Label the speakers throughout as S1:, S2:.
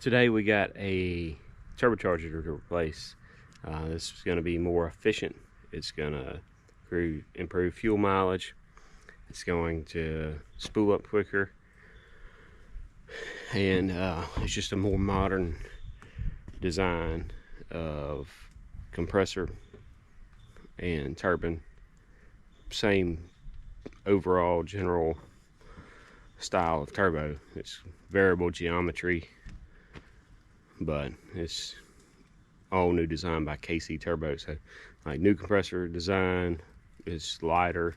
S1: Today we got a turbocharger to replace. This is going to be more efficient. It's going to improve fuel mileage. It's going to spool up quicker, and it's just a more modern design of compressor and turbine. Same overall general style of turbo. It's variable geometry, but it's all new design by KC Turbo. So like new compressor design, it's lighter.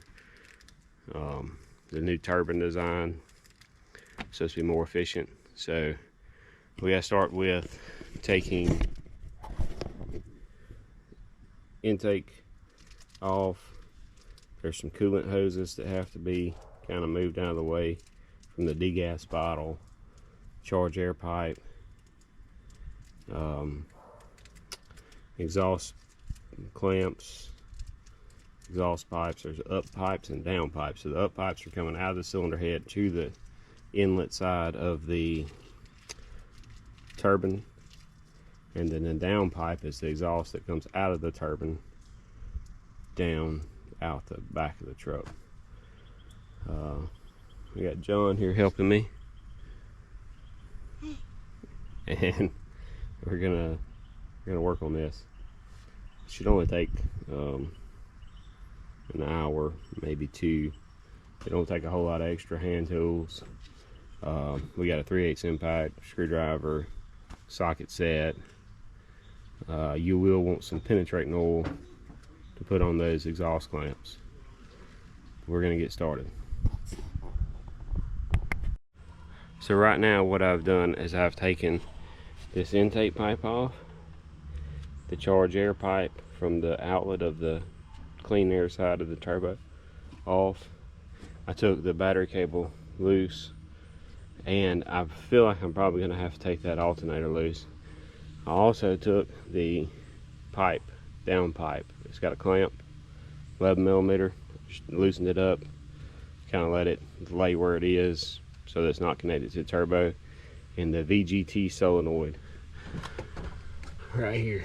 S1: The new turbine design supposed to be more efficient. So we gotta start with taking intake off. There's some coolant hoses that have to be kind of moved out of the way from the degas bottle, charge air pipe, exhaust clamps, exhaust pipes. There's up pipes and down pipes. So the up pipes are coming out of the cylinder head to the inlet side of the turbine, and then the down pipe is the exhaust that comes out of the turbine down out the back of the truck. We got John here helping me, and we're gonna work on this. It should only take an hour, maybe two. It don't take a whole lot of extra hand tools. We got a 3/8 impact, screwdriver, socket set. You will want some penetrating oil to put on those exhaust clamps. We're gonna get started. So right now what I've done is I've taken this intake pipe off, the charge air pipe from the outlet of the clean air side of the turbo off. I took the battery cable loose, and I feel like I'm probably gonna have to take that alternator loose. I also took the pipe, down pipe. It's got a clamp, 11mm, just loosened it up, kind of let it lay where it is so that it's not connected to the turbo, and the VGT solenoid right here.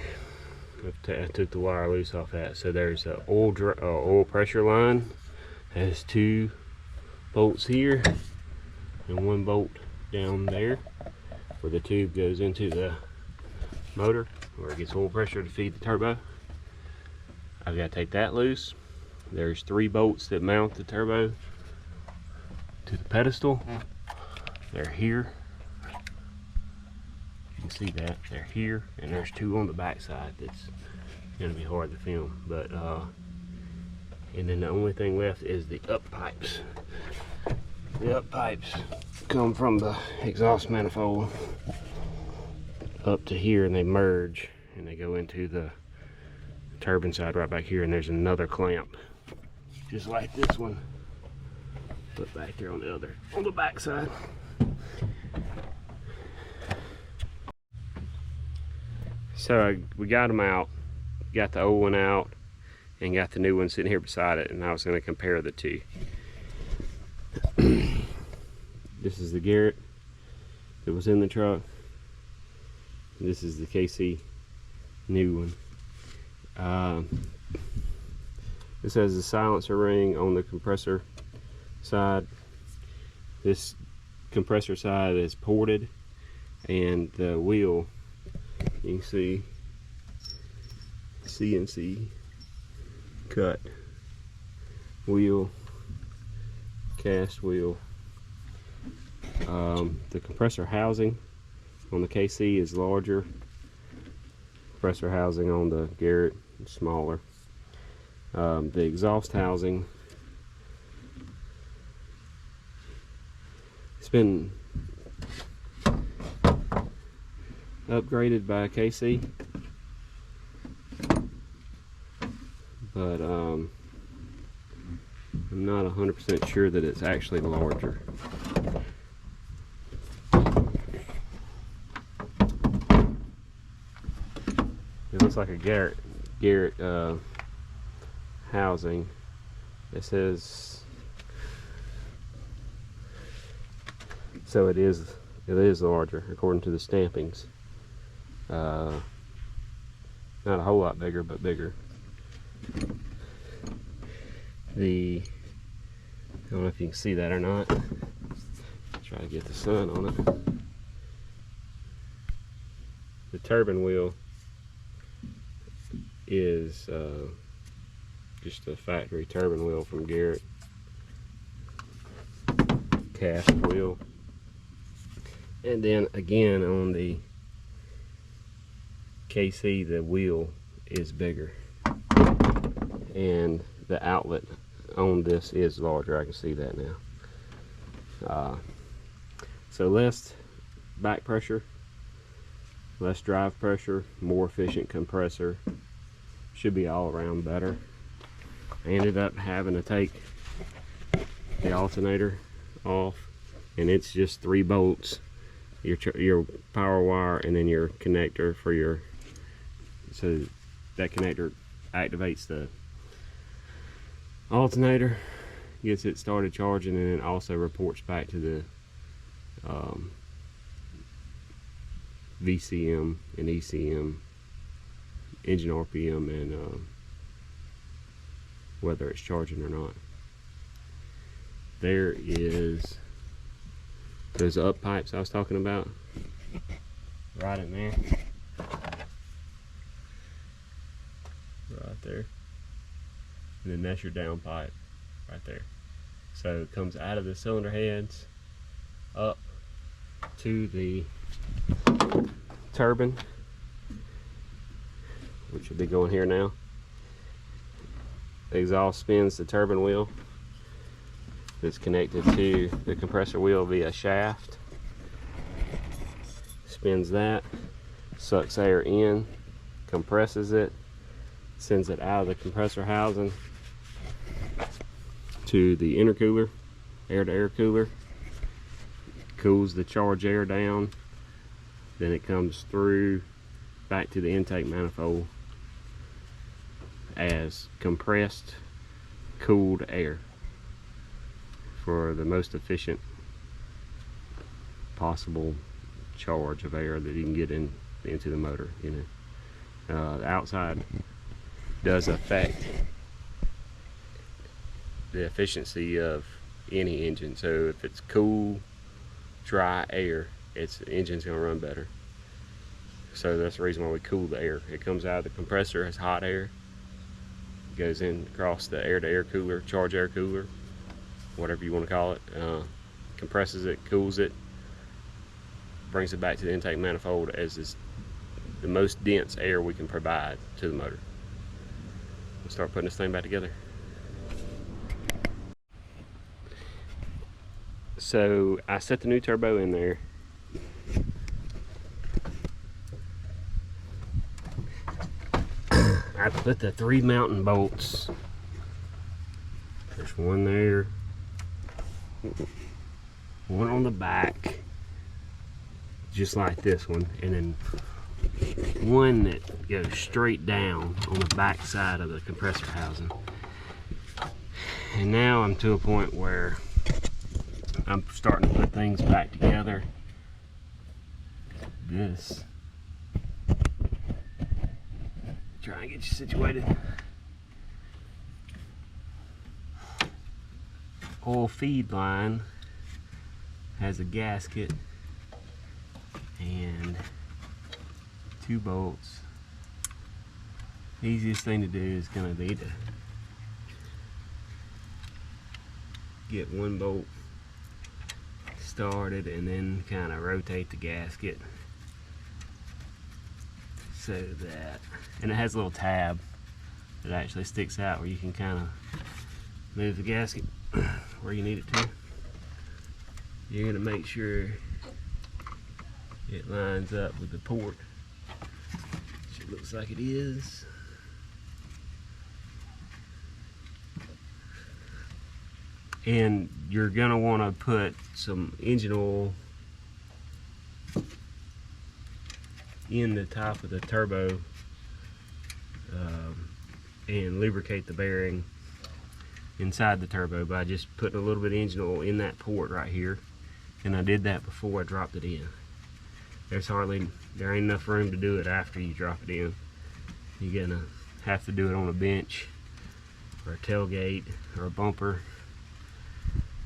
S1: I took the wire loose off that. So there's an oil pressure line. It has 2 bolts here and 1 bolt down there where the tube goes into the motor where it gets oil pressure to feed the turbo. I've got to take that loose. There's 3 bolts that mount the turbo to the pedestal. They're here. You can see that they're here, and there's 2 on the back side. That's gonna be hard to film, but and then the only thing left is the up pipes. The up pipes come from the exhaust manifold up to here, and they merge and they go into the turbine side right back here, and there's another clamp just like this one, put back there on the back side. So we got them out, got the old one out, and got the new one sitting here beside it, and I was going to compare the two. This is the Garrett that was in the truck. This is the KC new one. This has a silencer ring on the compressor side. This compressor side is ported, and the wheel, you can see CNC cut wheel, cast wheel. The compressor housing on the KC is larger. Compressor housing on the Garrett is smaller. The exhaust housing, it's been upgraded by KC, but I'm not 100% sure that it's actually larger. It looks like a Garrett housing. It says, so it is It is larger according to the stampings. Not a whole lot bigger, but bigger. I don't know if you can see that or not. Try to get the sun on it. The turbine wheel is just a factory turbine wheel from Garrett. Cast wheel. And then again on the KC, the wheel is bigger. And the outlet on this is larger. I can see that now. So less back pressure, less drive pressure, more efficient compressor. Should be all around better. I ended up having to take the alternator off, and it's just 3 bolts, your power wire, and then your connector for your, so that connector activates the alternator, gets it started charging, and it also reports back to the VCM and ECM, engine RPM, and whether it's charging or not. There is those up pipes I was talking about, right in there, right there, and then that's your down pipe right there. So it comes out of the cylinder heads up to the turbine, which will be going here now. The exhaust spins the turbine wheel that's connected to the compressor wheel via shaft. Spins that, sucks air in, compresses it, sends it out of the compressor housing to the intercooler, air-to-air cooler, cools the charged air down, then it comes through back to the intake manifold as compressed, cooled air for the most efficient possible charge of air that you can get into the motor. You know, the outside does affect the efficiency of any engine. So if it's cool, dry air, the engine's going to run better. So that's the reason why we cool the air. It comes out of the compressor as hot air, goes in across the air-to-air cooler, charge air cooler, whatever you want to call it, compresses it, cools it, brings it back to the intake manifold as the most dense air we can provide to the motor. We'll start putting this thing back together. So I set the new turbo in there. I put the 3 mounting bolts. There's one there, one on the back, just like this one, and then one that goes straight down on the back side of the compressor housing. And now I'm to a point where I'm starting to put things back together. This, try and get you situated. Oil feed line has a gasket and 2 bolts. The easiest thing to do is going to be to get 1 bolt started and then kind of rotate the gasket so that, and it has a little tab that actually sticks out where you can kind of move the gasket where you need it to. You're going to make sure it lines up with the port, which it looks like it is. And you're going to want to put some engine oil in the top of the turbo and lubricate the bearing inside the turbo by just putting a little bit of engine oil in that port right here and I did that before I dropped it in. There ain't enough room to do it after you drop it in. You're gonna have to do it on a bench or a tailgate or a bumper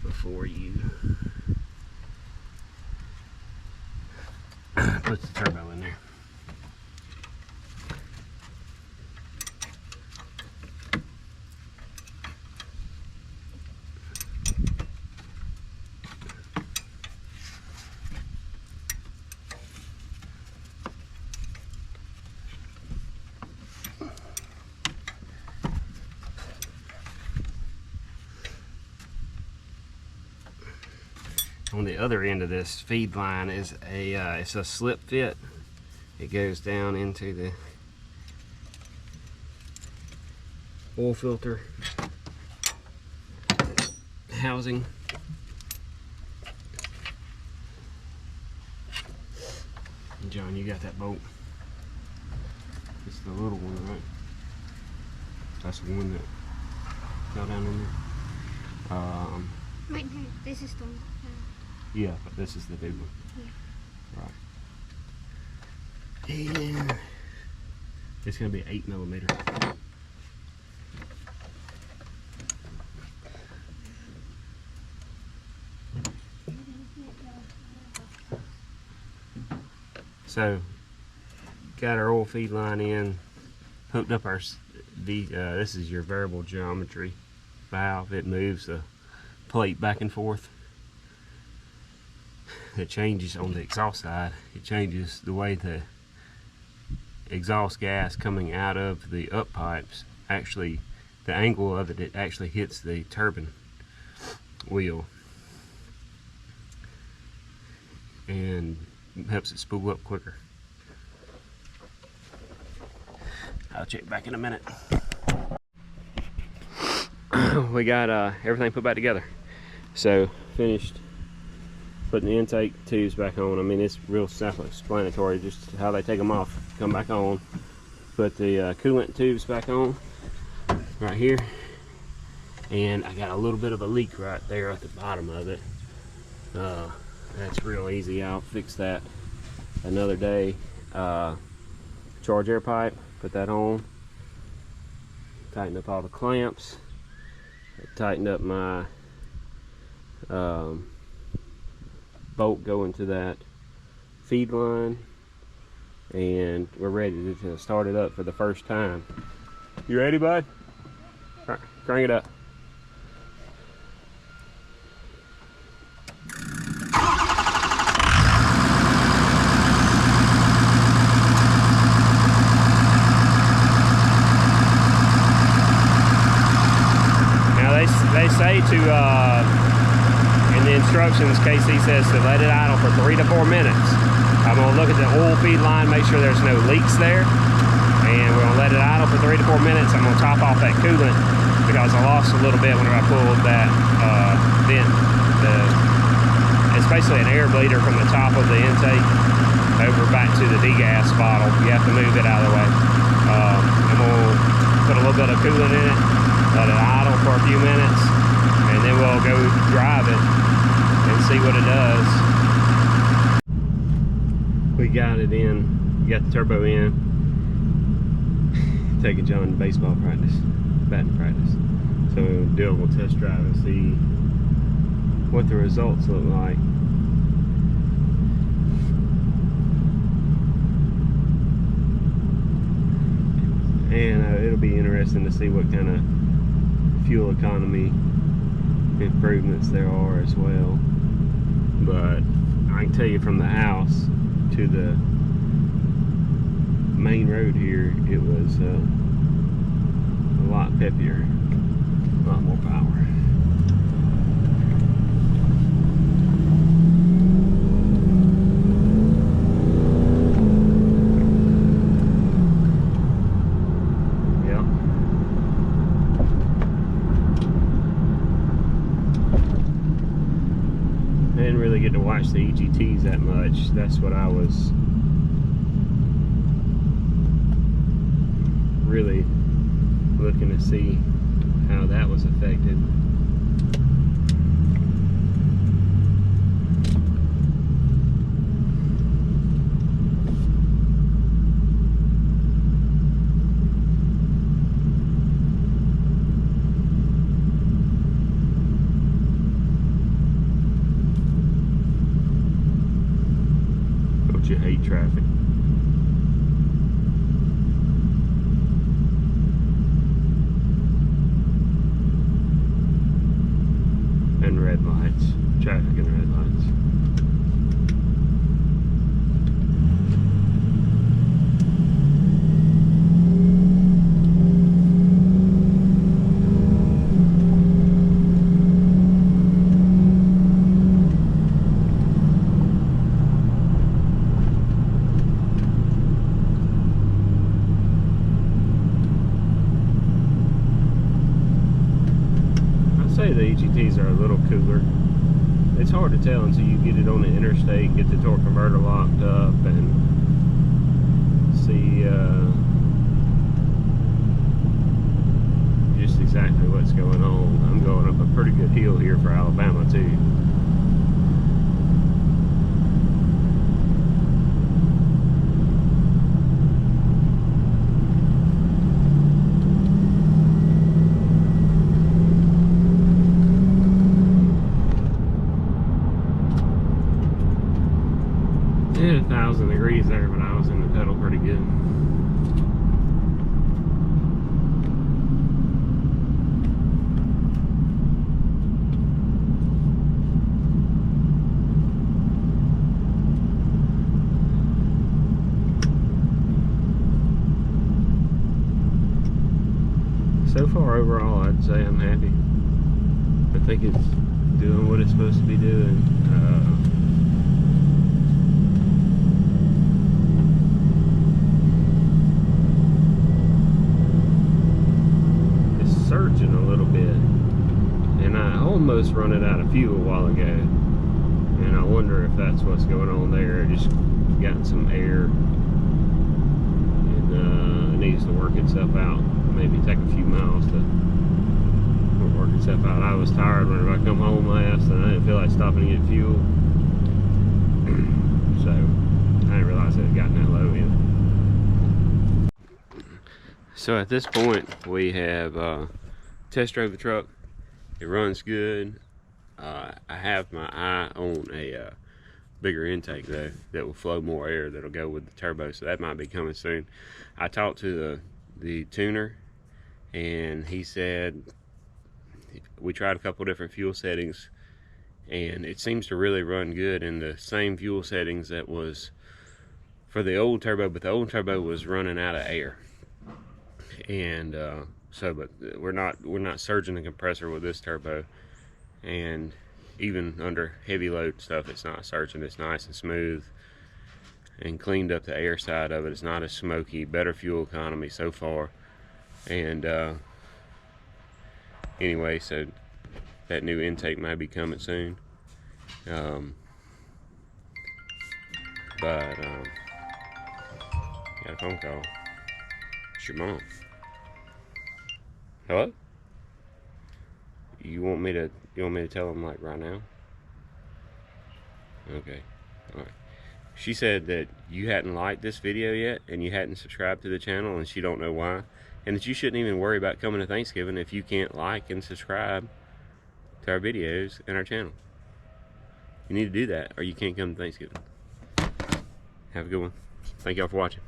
S1: before you put the turbo in there. On the other end of this feed line is it's a slip fit. It goes down into the oil filter housing. And John, you got that bolt? It's the little one, right? That's the one that fell down in there.
S2: Right here. This is the one.
S1: Yeah, but this is the big one. Yeah. Right. And it's going to be 8mm. So, got our oil feed line in, hooked up our this is your variable geometry valve. It moves the plate back and forth. It changes on the exhaust side. It changes the way the exhaust gas coming out of the up pipes, actually the angle of it actually hits the turbine wheel and helps it spool up quicker. I'll check back in a minute. We got everything put back together. So finished putting the intake tubes back on. I mean, it's real self-explanatory, just how they take them off, come back on. Put the coolant tubes back on right here, and I got a little bit of a leak right there at the bottom of it. That's real easy. I'll fix that another day. Charge air pipe, put that on, tighten up all the clamps, tighten up my bolt going to that feed line, and we're ready to start it up for the first time. You ready, bud? All right, crank it up. Now they say to in the instructions, KC says to let it idle for 3 to 4 minutes. I'm going to look at the oil feed line, make sure there's no leaks there, and we're going to let it idle for 3 to 4 minutes. I'm going to top off that coolant because I lost a little bit whenever I pulled that vent. It's basically an air bleeder from the top of the intake over back to the degas bottle. You have to move it out of the way. I'm going to put a little bit of coolant in it, let it idle for a few minutes, and then we'll go drive it and see what it does. We got it in, got the turbo in, taking John to baseball practice, batting practice. So we'll do a little test drive and see what the results look like. And it'll be interesting to see what kind of fuel economy improvements there are as well. But I can tell you, from the house to the main road here, it was a lot peppier, a lot more power. Get to watch the EGTs that much. That's what I was really looking to see, how that was affected. Don't you hate traffic? And red lights. Traffic and red lights. Say the EGTs are a little cooler. It's hard to tell until you get it on the interstate, get the torque converter locked up, and see just exactly what's going on. I'm going up a pretty good hill here for Alabama too. It hit 1,000 degrees there, but I was in the pedal pretty good. So far overall, I'd say I'm happy. I think it's doing what it's supposed to be doing. Surging a little bit, and I almost run it out of fuel a while ago, and I wonder if that's what's going on there. It just got some air, and it needs to work itself out. Maybe take a few miles to work itself out. I was tired whenever I come home last, and I didn't feel like stopping to get fuel, so I didn't realize it had gotten that low yet. So at this point, we have test drove the truck. It runs good. I have my eye on a bigger intake though that will flow more air that'll go with the turbo, so that might be coming soon. I talked to the tuner, and he said we tried a couple different fuel settings, and it seems to really run good in the same fuel settings that was for the old turbo, but the old turbo was running out of air. And but we're not surging the compressor with this turbo, and even under heavy load stuff, it's not surging. It's nice and smooth and cleaned up the air side of it. It's not as smoky. Better fuel economy so far. And anyway, so that new intake might be coming soon. Got a phone call. It's your mom. Hello? You want me to tell him like right now? Okay. Alright. She said that you hadn't liked this video yet, and you hadn't subscribed to the channel, and she don't know why. And that you shouldn't even worry about coming to Thanksgiving if you can't like and subscribe to our videos and our channel. You need to do that, or you can't come to Thanksgiving. Have a good one. Thank y'all for watching.